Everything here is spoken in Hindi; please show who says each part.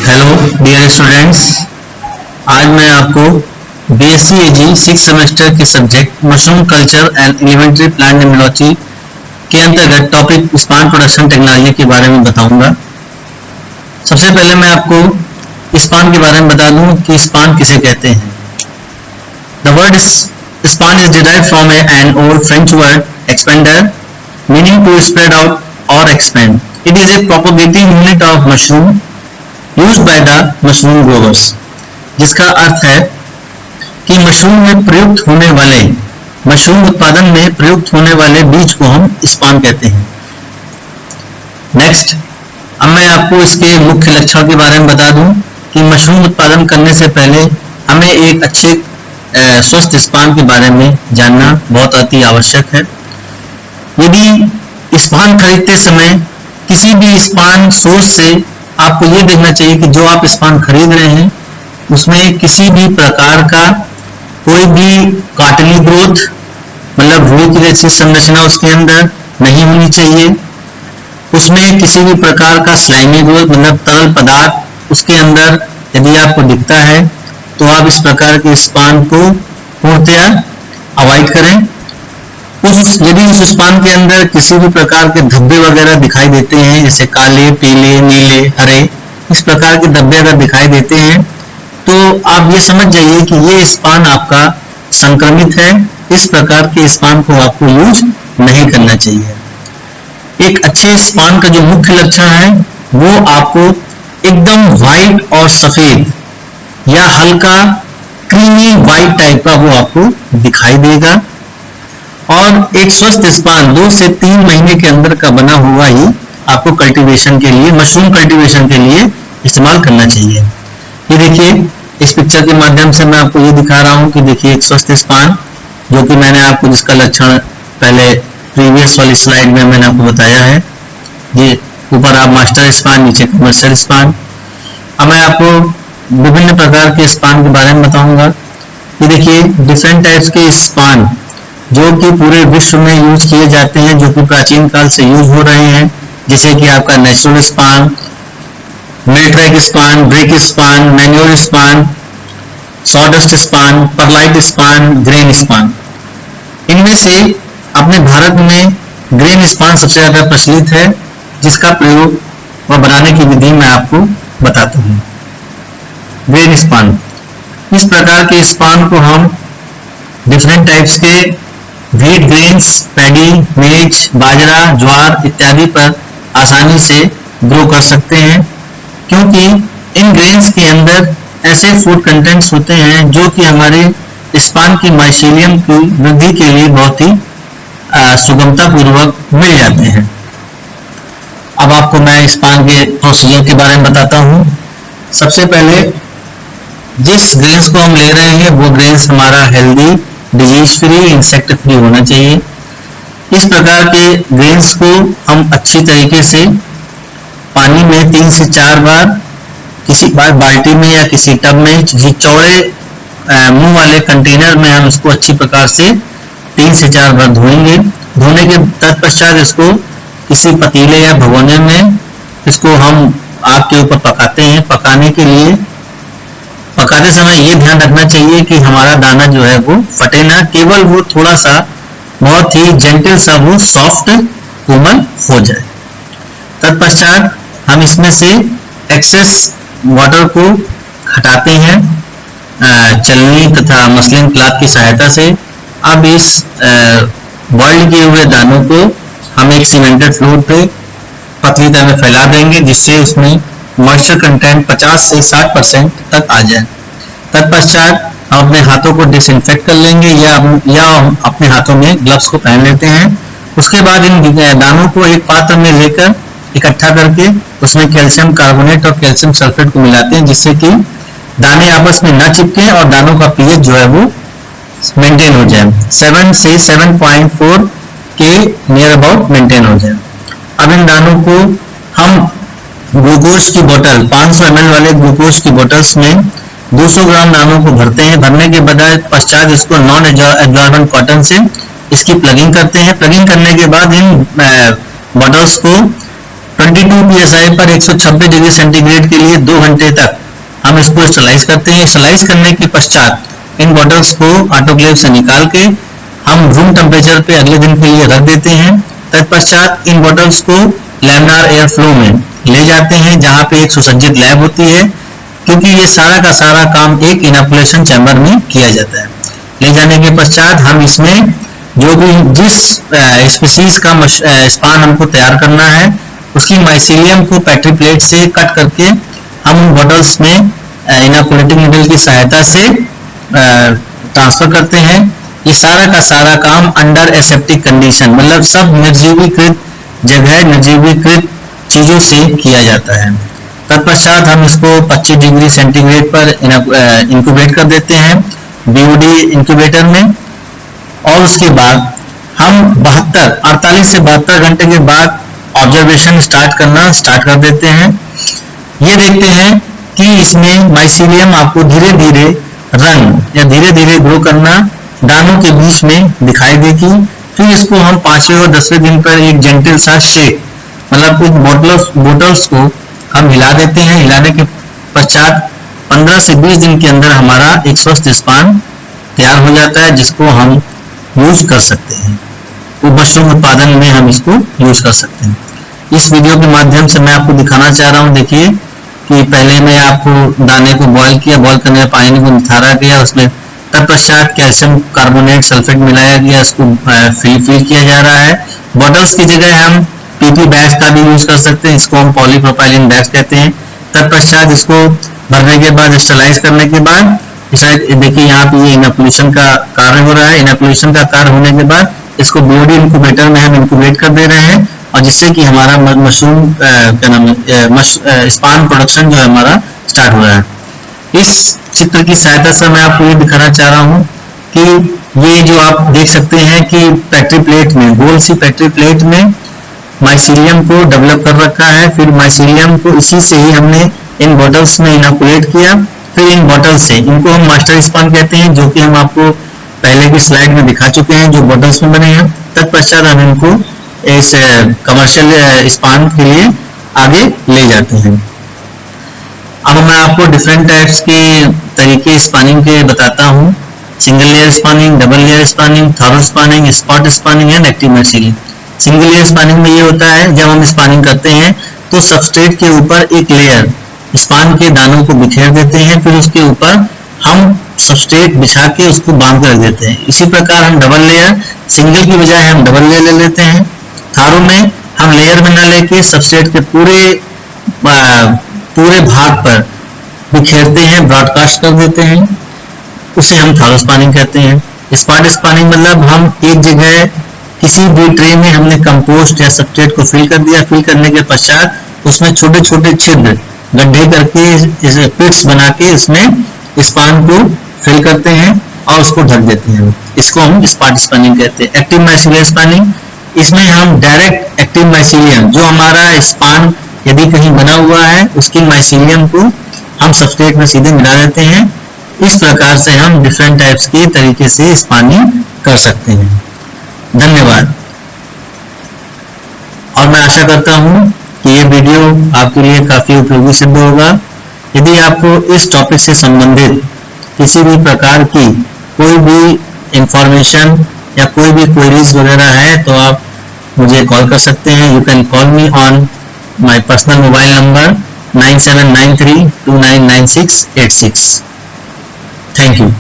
Speaker 1: हेलो डियर स्टूडेंट्स, आज मैं आपको बीएससी एजी 6 सेमेस्टर के subject mushroom culture and elementary plant एमियोलॉजी के अंतर्गत टॉपिक स्पान प्रोडक्शन टेक्नोलॉजी के बारे में बताऊंगा। सबसे पहले मैं आपको स्पान के बारे में बता दूं कि स्पान किसे कहते हैं। The word spawn is derived from an old French word expander meaning to spread out और expand. It is a propagating unit of mushroom used by the mushroom growers, जिसका अर्थ है कि मशरूम में प्रयुक्त होने वाले मशरूम उत्पादन में प्रयुक्त होने वाले बीज को हम स्पान कहते हैं। नेक्स्ट, अब मैं आपको इसके मुख्य लक्षण के बारे में बता दूं कि मशरूम उत्पादन करने से पहले हमें एक अच्छे स्वस्थ स्पान के बारे में जानना बहुत अति आवश्यक है। यदि स्पान खरीदते समय किसी भी स्पान सोर्स से आपको ये देखना चाहिए कि जो आप स्पान खरीद रहे हैं उसमें किसी भी प्रकार का कोई भी कार्टिलेज ग्रोथ मतलब रुई की जैसी संरचना उसके अंदर नहीं होनी चाहिए। उसमें किसी भी प्रकार का स्लाइमी ग्रोथ मतलब तरल पदार्थ उसके अंदर यदि आपको दिखता है तो आप इस प्रकार के स्पान को पूर्णतया अवॉइड करें। यदि उस स्पान के अंदर किसी भी प्रकार के धब्बे वगैरह दिखाई देते हैं, जैसे काले, पीले, नीले, हरे, इस प्रकार के धब्बे अगर दिखाई देते हैं तो आप ये समझ जाइए कि ये स्पान आपका संक्रमित है। इस प्रकार के स्पान को आपको यूज नहीं करना चाहिए। एक अच्छे स्पान का जो मुख्य लक्षण है वो आपको एकदम व्हाइट और सफेद या हल्का क्रीमी व्हाइट टाइप का वो आपको दिखाई देगा और एक स्वस्थ स्पान 2 से 3 महीने के अंदर का बना हुआ ही आपको कल्टीवेशन के लिए, मशरूम कल्टीवेशन के लिए इस्तेमाल करना चाहिए। ये देखिए, इस पिक्चर के माध्यम से मैं आपको ये दिखा रहा हूँ कि देखिए एक स्वस्थ स्पान जो कि मैंने आपको जिसका लक्षण पहले प्रीवियस वाली स्लाइड में मैंने आपको बताया है। ये ऊपर आप मास्टर स्पान, नीचे कमर्शियल स्पान। अब मैं आपको विभिन्न प्रकार के स्पान के बारे में बताऊंगा। ये देखिए डिफरेंट टाइप्स के स्पान जो कि पूरे विश्व में यूज किए जाते हैं, जो कि प्राचीन काल से यूज हो रहे हैं, जैसे कि आपका natural spawn, mill track spawn, brick spawn, manure spawn, sawdust spawn, perlite spawn, grain spawn. इनमें से अपने भारत में ग्रेन स्पान सबसे ज्यादा प्रचलित है, जिसका प्रयोग व बनाने की विधि मैं आपको बताता हूँ। ग्रेन स्पान, इस प्रकार के स्पान को हम डिफरेंट टाइप्स के व्हीट ग्रेन्स, पैडी, मेज, बाजरा, ज्वार इत्यादि पर आसानी से ग्रो कर सकते हैं, क्योंकि इन ग्रेन्स के अंदर ऐसे फूड कंटेंट्स होते हैं जो कि हमारे स्पान की माइसीलियम की वृद्धि के लिए बहुत ही सुगमता पूर्वक मिल जाते हैं। अब आपको मैं स्पान के प्रोसीजर के बारे में बताता हूँ। सबसे पहले जिस ग्रेन्स को हम ले रहे हैं वो ग्रेन्स हमारा healthy, disease free, insect free होना चाहिए। इस प्रकार के ग्रेन्स को हम अच्छी तरीके से पानी में 3 से 4 बार, किसी बार बाल्टी में या किसी टब में, किसी चौड़े मुंह वाले कंटेनर में हम इसको अच्छी प्रकार से 3 से 4 बार धोएंगे। धोने के तत्पश्चात इसको किसी पतीले या भगोने में इसको हम आग के ऊपर पकाते हैं। पकाने के लिए पकाते समय ये ध्यान रखना चाहिए कि हमारा दाना जो है वो फटे ना, केवल वो थोड़ा सा बहुत ही जेंटल सा वो सॉफ्ट कोमल हो जाए। तत्पश्चात हम इसमें से एक्सेस वाटर को हटाते हैं चलनी तथा मसलिन क्लॉथ की सहायता से। अब इस बॉइल्ड किए हुए दानों को हम एक सीमेंटेड फ्लोर पे पतली तरह में फैला देंगे, जिससे उसमें मॉइस्चर कंटेंट 50 से 60% तक आ जाए। तत्पश्चात हम अपने हाथों को डिसइंफेक्ट कर लेंगे या अपने हाथों में ग्लव्स को पहन लेते हैं। उसके बाद इन दानों को एक पात्र में लेकर इकट्ठा करके उसमें कैल्शियम कार्बोनेट और कैल्शियम सल्फेट को मिलाते हैं, जिससे कि दाने आपस में न चिपके और दानों का पीएच जो है वो मेंटेन हो जाए, 7 से 7.4 के नियर अबाउट मेंटेन हो जाए। अब इन दानों को हम ग्लूकोज की बोतल 500 ml वाले ग्लूकोज की बोतल्स में 200 ग्राम दानों को भरते हैं। भरने के पश्चात इसको नॉन एब्जॉर्बेंट कॉटन से इसकी प्लगिंग करते हैं। प्लगिंग करने के बाद इन बॉटल्स को 22 psi पर 126 डिग्री सेंटीग्रेड के लिए 2 घंटे तक हम इसको स्टरलाइज करते हैं। स्टरलाइज करने के पश्चात इन बॉटल्स को ऑटोक्लेव से निकाल के हम रूम टेम्परेचर पे अगले दिन के लिए रख देते हैं। तत्पश्चात इन बॉटल्स को लैमिनार एयर फ्लो में ले जाते हैं, जहाँ पे एक सुसज्जित लैब होती है, क्योंकि ये सारा का सारा काम एक इनोकुलेशन चैम्बर में किया जाता है। ले जाने के पश्चात हम इसमें जो भी जिस स्पीसीज का स्पान हमको तैयार करना है उसकी माइसीलियम को पेट्री प्लेट से कट करके हम उन बॉटल्स में इनोकुलेटिंग नीडल की सहायता से ट्रांसफर करते हैं। ये सारा का सारा काम अंडर एसेप्टिक कंडीशन, मतलब सब निर्जीवीकृत जगह, निर्जीवीकृत चीजों से किया जाता है। तत्पश्चात हम इसको 25 डिग्री सेंटीग्रेड पर इंक्यूबेट कर देते हैं बीओडी इंक्यूबेटर में, और उसके बाद हम 48 से 72 घंटे के बाद ऑब्जर्वेशन स्टार्ट कर देते हैं। ये देखते हैं कि इसमें माइसीलियम आपको धीरे धीरे रंग या धीरे धीरे ग्रो करना दानों के बीच में दिखाई देगी। फिर इसको हम 5वें और 10वें दिन पर एक जेंटल सा शेक, मतलब कुछ बोटल्स को हम हिला देते हैं। हिलाने के पश्चात 15 से 20 दिन के अंदर हमारा एक स्वस्थ स्पान तैयार हो जाता है, जिसको हम यूज कर सकते हैं। तो मशरूम उत्पादन में हम इसको यूज कर सकते हैं। इस वीडियो के माध्यम से मैं आपको दिखाना चाह रहा हूँ, देखिए कि पहले मैं आपको दाने को बॉईल किया, बॉईल करने में पानी को निथारा गया, उसमें तत्पश्चात कैल्शियम कार्बोनेट सल्फेट मिलाया गया, इसको फिल किया जा रहा है। बॉटल्स की जगह हम पीपी बैग्स का भी यूज कर सकते हैं, इसको हम पॉलीप्रोपाइलिन बैग्स कहते हैं। तत्पश्चात इसको भरने के बाद स्टरलाइज करने के बाद देखिए यहाँ पे ये इनोकुलेशन का कार्य हो रहा है। इनोकुलेशन का कार्य होने के बाद इसको बीओडी इंक्यूबेटर में हम इंक्यूबेट कर दे रहे हैं, और जिससे कि हमारा मशरूम क्या नाम है स्पान प्रोडक्शन जो है हमारा स्टार्ट हो रहा है। इस चित्र की सहायता से मैं आपको ये दिखाना चाह रहा हूँ कि ये जो आप देख सकते हैं कि पेट्री प्लेट में, गोल सी पेट्री प्लेट में माइसीलियम को डेवलप कर रखा है। फिर माइसीलियम को इसी से ही हमने इन बॉटल्स में इनोकुलेट किया। फिर इन बॉटल से, इनको हम मास्टर स्पान कहते हैं, जो कि हम आपको पहले की स्लाइड में दिखा चुके हैं, जो बॉटल्स में बने हैं। तत्पश्चात हम इनको इस कमर्शियल स्पान के लिए आगे ले जाते हैं। अब मैं आपको डिफरेंट टाइप्स के तरीके स्पानिंग के बताता हूँ। Single layer spawning, double layer spawning, thorough spawning, spot spawning and active mycelium. Single layer spawning में ये होता है, जब हम स्पानिंग करते हैं तो सबस्ट्रेट के ऊपर एक लेयर स्पान के दानों को बिखेर देते हैं, फिर उसके ऊपर हम सबस्ट्रेट बिछा के उसको बांध कर रख देते हैं। इसी प्रकार हम डबल लेयर, सिंगल की बजाय हम डबल लेयर ले लेते हैं। थारों में हम लेयर में न लेके सबस्ट्रेट के पूरे भाग पर बिखेरते हैं, ब्रॉडकास्ट कर देते हैं, उसे हम थारो स्पानिंग कहते हैं। स्पॉट स्पानिंग मतलब हम एक जगह किसी भी ट्रे में हमने कंपोस्ट या सबस्ट्रेट को फिल कर दिया, फिल करने के पश्चात उसमें छोटे छोटे छिद्र, गड्ढे करके पिट्स बना के इसमें स्पान को फिल करते हैं और उसको ढक देते हैं। इसको हम स्पॉट स्पानिंग कहते हैं। एक्टिव माइसीलियम स्पानिंग, इसमें हम डायरेक्ट एक्टिव माइसीलियम, जो हमारा स्पान यदि कहीं बना हुआ है, उसकी माइसीलियम को हम सबस्ट्रेट में सीधे मिला देते हैं। इस प्रकार से हम डिफरेंट टाइप्स के तरीके से स्पानिंग कर सकते हैं। धन्यवाद। और मैं आशा करता हूं कि ये वीडियो आपके लिए काफी उपयोगी सिद्ध होगा। यदि आपको इस टॉपिक से संबंधित किसी भी प्रकार की कोई भी इंफॉर्मेशन या कोई भी क्वेरीज वगैरह है तो आप मुझे कॉल कर सकते हैं। You can call me on my personal mobile number 9793299686। Thank you.